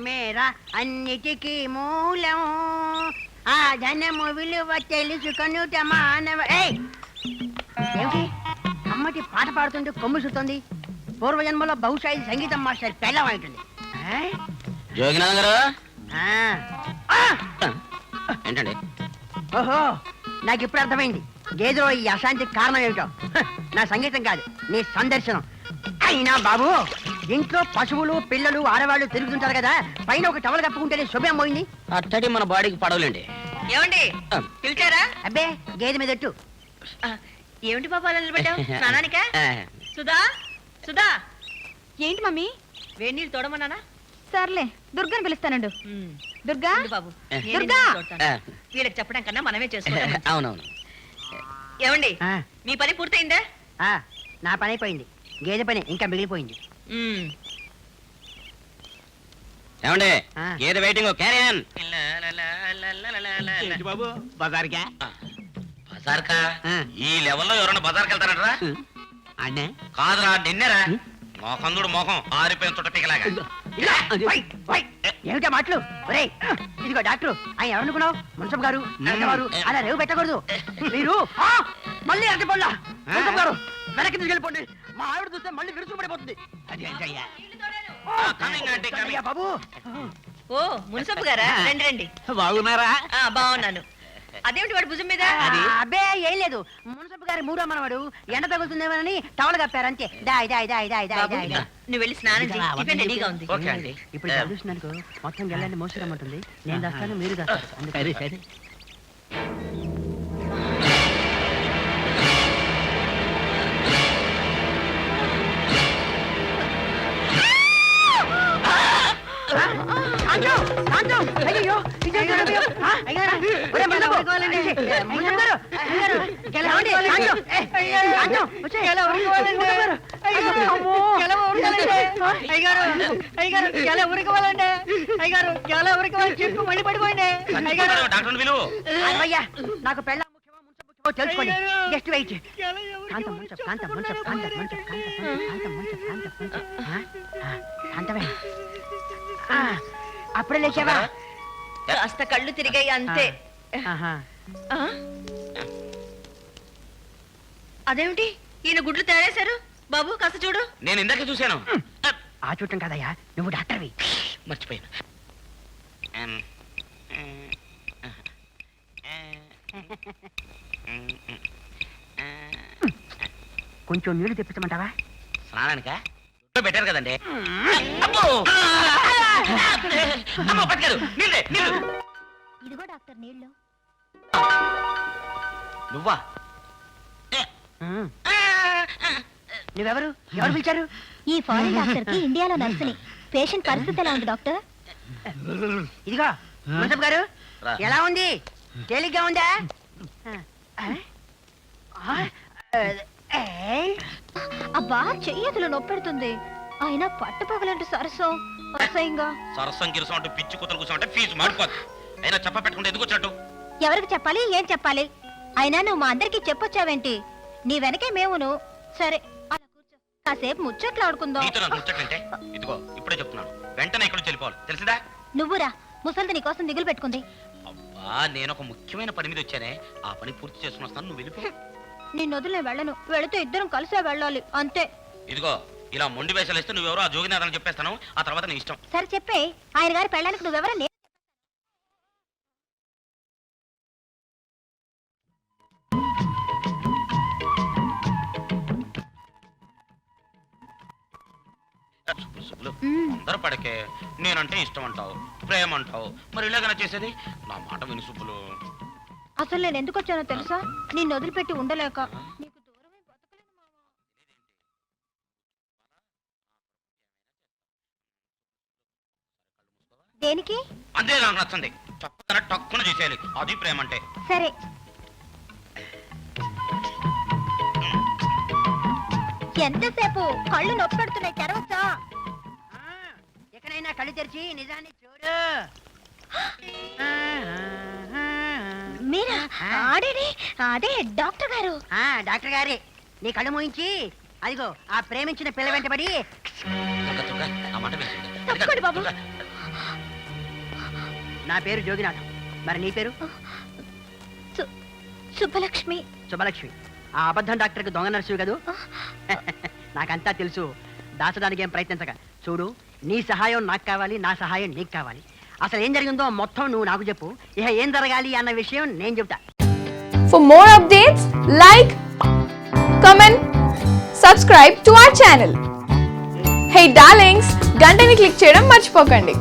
ప్రేమేరా అన్నిటికీ మూలం. ఆ ధనము విలువ తెలుసుకొనుట మానవ. ఏమిటి అమ్మటి పాట పాడుతుంటే కొమ్ము సుతుంది? పూర్వజన్మలో బహుశా ఇది సంగీతం మాస్టర్ పెళ్ళం ఉంటుంది. జోగినాథ్ గారు ఏంటండి? ఓహో, నాకు ఇప్పుడు అర్థమైంది గేదెలో ఈ అశాంతికి కారణం ఏమిటో. నా సంగీతం కాదు, నీ సందర్శనం. అయినా బాబు, ఇంట్లో పశువులు పిల్లలు ఆడవాళ్ళు తిరుగుతుంటారు కదా, పైన ఒక టవల్ కప్పుకుంటేనే శుభ్యం పోయింది. అట్టడి మన బాడీకి పడవలేండి. ఏమండి పిలిచారా? అబ్బే, గేదె మీద ఎట్టు. ఏమిటి బాబు అలా నిలబడ్డావు? స్నానానికా? సుధా, సుధా. ఏంటి మమ్మీ? వేడి నీళ్ళు తోడమన్నానా? సర్లే, దుర్గాని పిలుస్తానండు. దుర్గా బాబు, దుర్గా. వీళ్ళకి చెప్పడం కన్నా మనమే చేసుకోవాలి. అవునవును. ఏమండి, మీ పని పూర్తయిందా? నా పని అయిపోయింది, గేదె పని ఇంకా మిగిలిపోయింది. ఏమండి, గేదె వెయిటింగ్. క్యారియన్ బాబు బజార్కా? బజార్కా? ఈ లెవెల్లో ఎవరన్నా బజార్కి వెళ్తారట్రా? అన్నే కాదురా, నిన్నరా మోకందుడు మోకం ఆరిపోయిన చుట్టపికలాగా. ఏమిటా మాటలు? ఒరే, ఇదిగో డాక్టర్, ఆయన ఎవరనుకున్నావు? మున్సబ్ గారు వారు అలా రేవు పెట్టకూడదు. మీరు మళ్ళీ అడ్డపల్లా మున్సబ్ గారు వెనక్కి తీసుకెళ్ళిపోండి. మా ఆవిడ చూస్తే మళ్ళీ విరుసు పడిపోతుంది. బాబు. ఓ మున్సబ్ గారా, రండి రండి. బాగున్నారా? బాగున్నాను. అదేమిటి వాడు భుజం మీద? అబ్బే ఏం లేదు, మున్సబ్ గారి మూడో మనవాడు ఎండ తగులుతుందేమోనని టవల్ కప్పారు అంతే. నువ్వు వెళ్ళి స్నానం చేయి, టిఫిన్ రెడీగా ఉంది. ఇప్పుడు చూసినందుకు మొత్తం గెల్లాన్ని మోసుకురమ్మంటుంది. నేను దాస్తాను, మీరు దాస్తారు. సరే సరే. నాకు పెళ్ళ ముఖ్యమో మున్సబ్ తెలుసుకోండి. Just wait. కాంతం మున్సబ్, కాంతం మున్సబ్, కాంతం మున్సబ్, కాంతం కాంతం మున్సబ్, కాంతం మున్సబ్. కాంతమే, అప్పుడే లేచావా? కాస్త కళ్ళు తిరిగాయి అంతే. అదేమిటి ఈయన గుడ్లు తేడేశారు? బాబు కాస్త చూడు. నేను ఇందాక చూశాను. ఆ చూడటం కదయ్యా, నువ్వు డాక్టర్వి. మర్చిపోయాను. కొంచెం నీళ్లు తెప్పించమంటావా? స్నానానికా? పెట్టారు కదండి. ఇదిగో డాక్టర్ నీళ్ళు. నువ్వా? నువ్వెవరు? ఎవరు పిలిచారు? ఈ ఫారెన్ డాక్టర్ కి ఇండియాలో నర్సుని. పేషెంట్ పరిస్థితి ఎలా ఉంది డాక్టర్? ఇదిగో మున్సబ్ గారు, ఎలా ఉంది? తేలిగ్గా ఉందా? అబ్బా, చెయ్యతులు నొప్పెడుతుంది. అయినా పట్టుపగలంటూ సరసం అసహ్యంగా. సరసం గిరసం అంటూ పిచ్చి కుతలు కూర్చోంటే ఫీజు మాడిపోద్ది. అయినా చెప్ప పెట్టుకుంటే ఎందుకు వచ్చినట్టు? ఎవరికి చెప్పాలి, ఏం చెప్పాలి? అయినా నువ్వు మా అందరికి చెప్పొచ్చావేంటి? నీ వెనకే మేమును. సరే అలా కూర్చో, కాసేపు ముచ్చట్లు ఆడుకుందాం. ముచ్చట్లంటే ఇదిగో ఇప్పుడే చెప్తున్నాను, వెంటనే ఇక్కడ వెళ్ళిపోవాలి, తెలిసిందా? నువ్వురా, ముసలిది నీ కోసం దిగులు పెట్టుకుంది. అబ్బా, నేను ఒక ముఖ్యమైన పని మీద వచ్చానే, ఆ పని పూర్తి చేసుకుని వస్తాను, నువ్వు వెళ్ళిపో. నిన్ను వదిలే వెళ్ళను, వెళితే ఇద్దరం కలిసే వెళ్ళాలి అంతే. ఇదిగో ఇలా మొండి వేషాలు ఇస్తే నువ్వెవరో ఆ జోగినాథని చెప్పేస్తాను, ఆ తర్వాత నీ ఇష్టం. సరే చెప్పే, ఆయన గారి పెళ్ళానికి నువ్వెవరో అందరూ పడకే, నేనంటే ఇష్టం అంటావు, ప్రేమ అంటావు, మరి ఇలాగైనా చేసేది? నా మాట విని సుబ్బులు. అసలు నేను ఎందుకు వచ్చానో తెలుసా? నిన్ను వదిలిపెట్టి ఉండలేక. నీకు దూరమై బతకలేను మావా. దేనికి? అదే నాకు నచ్చింది, చక్కగా టక్కున చేసేయాలి, అది ప్రేమ అంటే. సరే. ఎంతసేపు? కళ్ళు నొప్పి పెడుతున్నాయి, తెరవచ్చా? ఎక్కడైనా కళ్ళు తెరిచి నిజాన్ని చూడు. మీరా? అదే డాక్టర్ గారు. డాక్టర్ గారే. నీ కళ్ళు మూయించి అదిగో ఆ ప్రేమించిన పిల్ల వెంటబడి. తప్పకుండా బాబు. నా పేరు జోగినాథం. మరి నీ పేరు? శుభలక్ష్మి. శుభలక్ష్మి. ఆ అబద్ధం డాక్టర్కి దొంగ నర్సు కదూ? నాకంతా తెలుసు. దాచడానికి ఏం ప్రయత్నించక. చూడు, నీ సహాయం నాకు కావాలి, నా సహాయం నీకు కావాలి. అసలు ఏం జరిగిందో మొత్తం నువ్వు నాకు చెప్పు. ఇక ఏం జరగాలి అన్న విషయం నేను చెబుతా. For more updates, like, comment, subscribe to our channel. Hey darlings, గంటని click చేయడం మర్చిపోకండి.